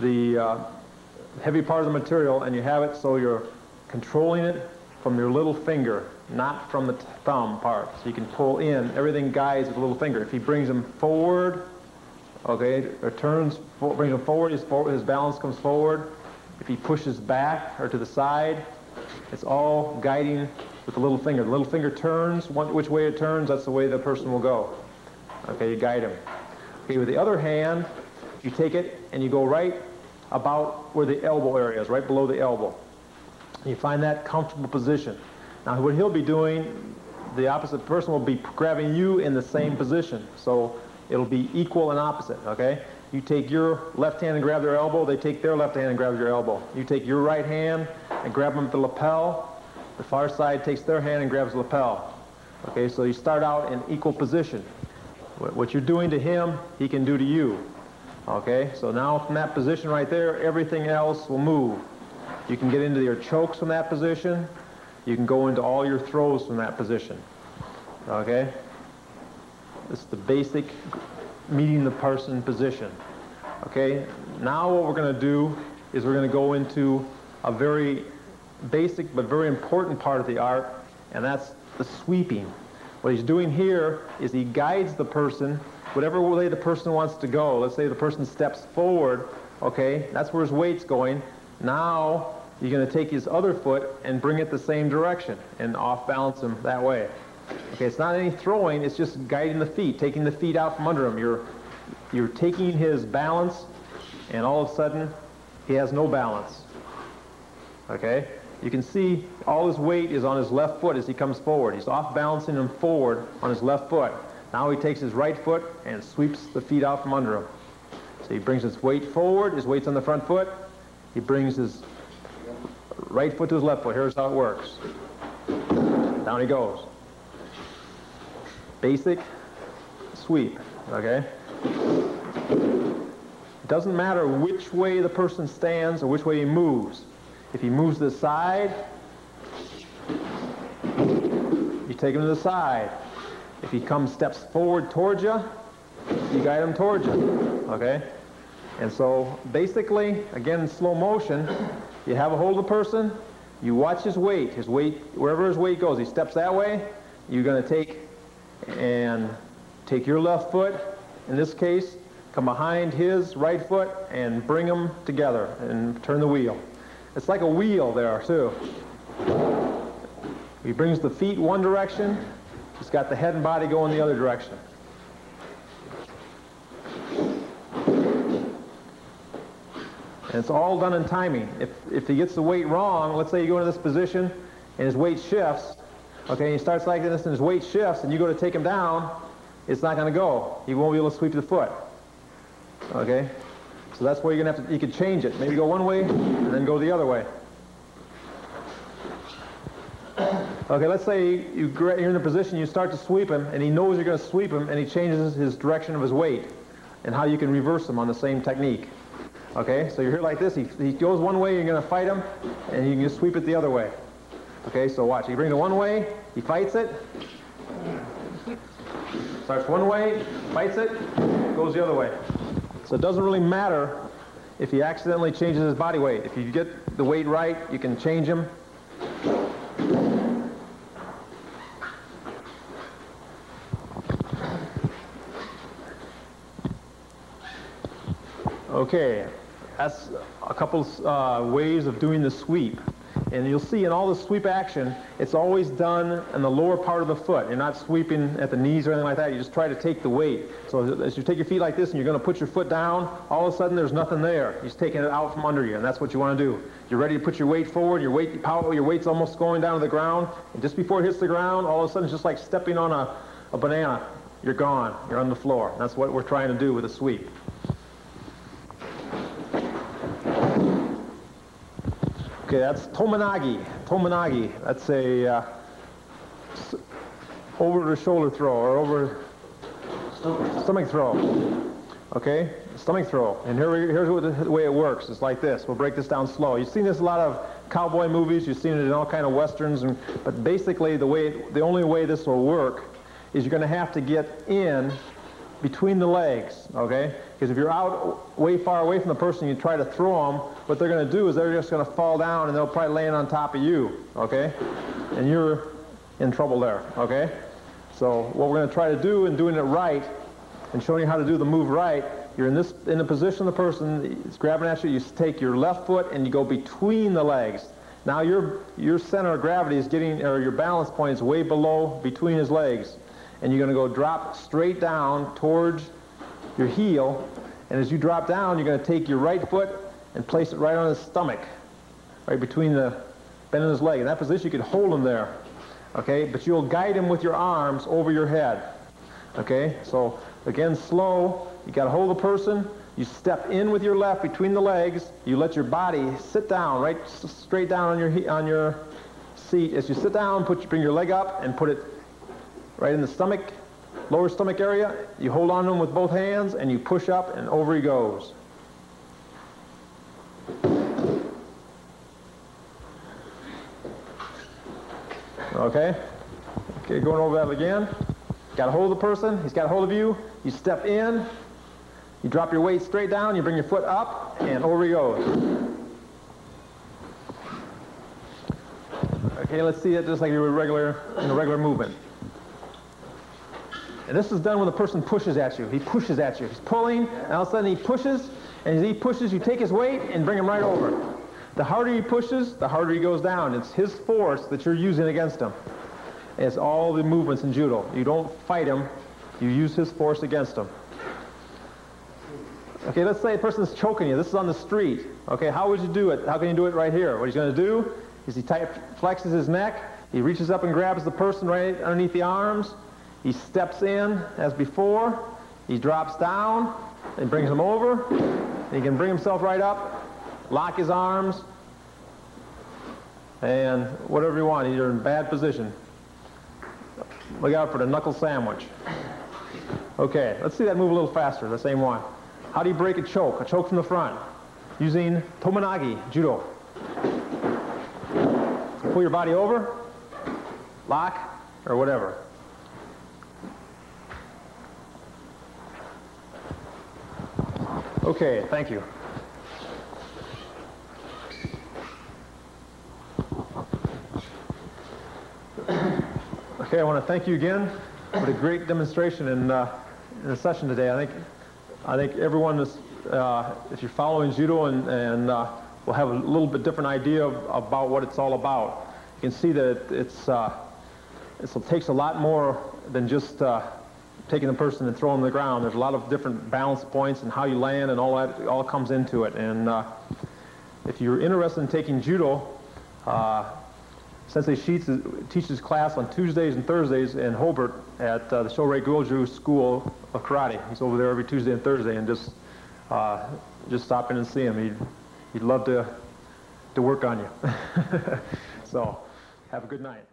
the heavy part of the material, and you have it so you're controlling it from your little finger, not from the thumb part. So you can pull in, everything guides with the little finger. If he brings them forward, okay, or brings them forward, his balance comes forward. If he pushes back or to the side, it's all guiding with the little finger. The little finger turns, which way it turns, that's the way the person will go. Okay, you guide him. Okay, with the other hand, you take it and you go right about where the elbow area is, right below the elbow. You find that comfortable position. Now what he'll be doing, the opposite person will be grabbing you in the same position. So it'll be equal and opposite, okay? You take your left hand and grab their elbow, they take their left hand and grab your elbow. You take your right hand and grab them at the lapel, the far side takes their hand and grabs the lapel. Okay, so you start out in equal position. What you're doing to him, he can do to you. Okay, so now from that position right there, everything else will move. You can get into your chokes from that position. You can go into all your throws from that position. Okay? This is the basic meeting the person position. Okay? Now what we're going to do is we're going to go into a very basic but very important part of the art, and that's the sweeping. What he's doing here is he guides the person whatever way the person wants to go. Let's say the person steps forward, okay, that's where his weight's going. Now you're going to take his other foot and bring it the same direction and off balance him that way. Okay, it's not any throwing, it's just guiding the feet, taking the feet out from under him. You're taking his balance, and all of a sudden he has no balance. Okay? You can see all his weight is on his left foot as he comes forward. He's off balancing him forward on his left foot. Now he takes his right foot and sweeps the feet out from under him. So he brings his weight forward, his weight's on the front foot. He brings his right foot to his left foot. Here's how it works. Down he goes. Basic sweep, okay? It doesn't matter which way the person stands or which way he moves. If he moves to the side, you take him to the side. If he steps forward towards you, you guide him towards you, okay? And so basically, again in slow motion, you have a hold of the person, you watch his weight, wherever his weight goes. He steps that way, you're going to take your left foot, in this case, come behind his right foot and bring them together and turn the wheel. It's like a wheel there too. He brings the feet one direction, he's got the head and body going the other direction. And it's all done in timing. If he gets the weight wrong, let's say you go into this position and his weight shifts, okay, he starts like this and his weight shifts and you go to take him down, it's not going to go. He won't be able to sweep the foot. Okay? So that's where you're going to have to, you could change it. Maybe go one way and then go the other way. Okay, let's say you're in a position, you start to sweep him and he knows you're going to sweep him and he changes his direction of his weight and how you can reverse him on the same technique. Okay, so you're here like this, he goes one way, you're going to fight him and you can just sweep it the other way. Okay, so watch, you bring it one way, he fights it, starts one way, fights it, goes the other way. So it doesn't really matter if he accidentally changes his body weight. If you get the weight right, you can change him. Okay, that's a couple ways of doing the sweep. And you'll see in all the sweep action, it's always done in the lower part of the foot. You're not sweeping at the knees or anything like that. You just try to take the weight. So as you take your feet like this and you're going to put your foot down, all of a sudden there's nothing there. You're just taking it out from under you, and that's what you want to do. You're ready to put your weight forward, your weight's almost going down to the ground, and just before it hits the ground, all of a sudden it's just like stepping on a banana. You're gone. You're on the floor. That's what we're trying to do with a sweep. Okay, that's tomanagi. Tomanagi, that's a over-the-shoulder throw or over stomach throw. Okay, stomach throw. And here's the way it works. It's like this. We'll break this down slow. You've seen this in a lot of cowboy movies. You've seen it in all kind of westerns. But basically, the only way this will work is you're going to have to get in between the legs, okay? Because if you're out way far away from the person, you try to throw them, what they're going to do is they're just going to fall down and they'll probably land on top of you, okay? And you're in trouble there, okay? So what we're going to try to do in doing it right and showing you how to do the move right, you're in the position of the person, it's grabbing at you, you take your left foot and you go between the legs. Now your center of gravity is getting, or your balance point is way below between his legs. And you're going to go drop straight down towards your heel, and as you drop down, you're going to take your right foot and place it right on his stomach, right between the bend of his leg. In that position, you can hold him there, okay? But you'll guide him with your arms over your head, okay? So again, slow. You got to hold the person. You step in with your left between the legs. You let your body sit down, right straight down on your seat. As you sit down, bring your leg up and put it right in the stomach, lower stomach area. You hold on to him with both hands and you push up and over he goes. Okay? Okay, going over that again. Got to hold the person, he's got a hold of you. You step in, you drop your weight straight down, you bring your foot up and over he goes. Okay, let's see it just like you would in a regular movement. And this is done when the person pushes at you. He pushes at you. He's pulling, and all of a sudden he pushes, and as he pushes, you take his weight and bring him right over. The harder he pushes, the harder he goes down. It's his force that you're using against him. It's all the movements in judo. You don't fight him. You use his force against him. Okay, let's say a person's choking you. This is on the street. Okay, how would you do it? How can you do it right here? What he's going to do is he flexes his neck. He reaches up and grabs the person right underneath the arms. He steps in as before, he drops down, and brings him over. He can bring himself right up, lock his arms, and whatever you want. You're in bad position. Look out for the knuckle sandwich. Okay, let's see that move a little faster, the same one. How do you break a choke from the front? Using Tomonagi, Judo. Pull your body over, lock, or whatever. Okay, thank you. Okay, I want to thank you again for the great demonstration in the session today. I think everyone is, if you're following judo and will have a little bit different idea about what it's all about. You can see that it takes a lot more than just taking the person and throwing them to the ground. There's a lot of different balance points and how you land and all that all comes into it. And if you're interested in taking judo, Sensei Sheets teaches class on Tuesdays and Thursdays in Hobart at the Shorei-Goju School of Karate. He's over there every Tuesday and Thursday, and just stop in and see him. He'd love to work on you. So have a good night.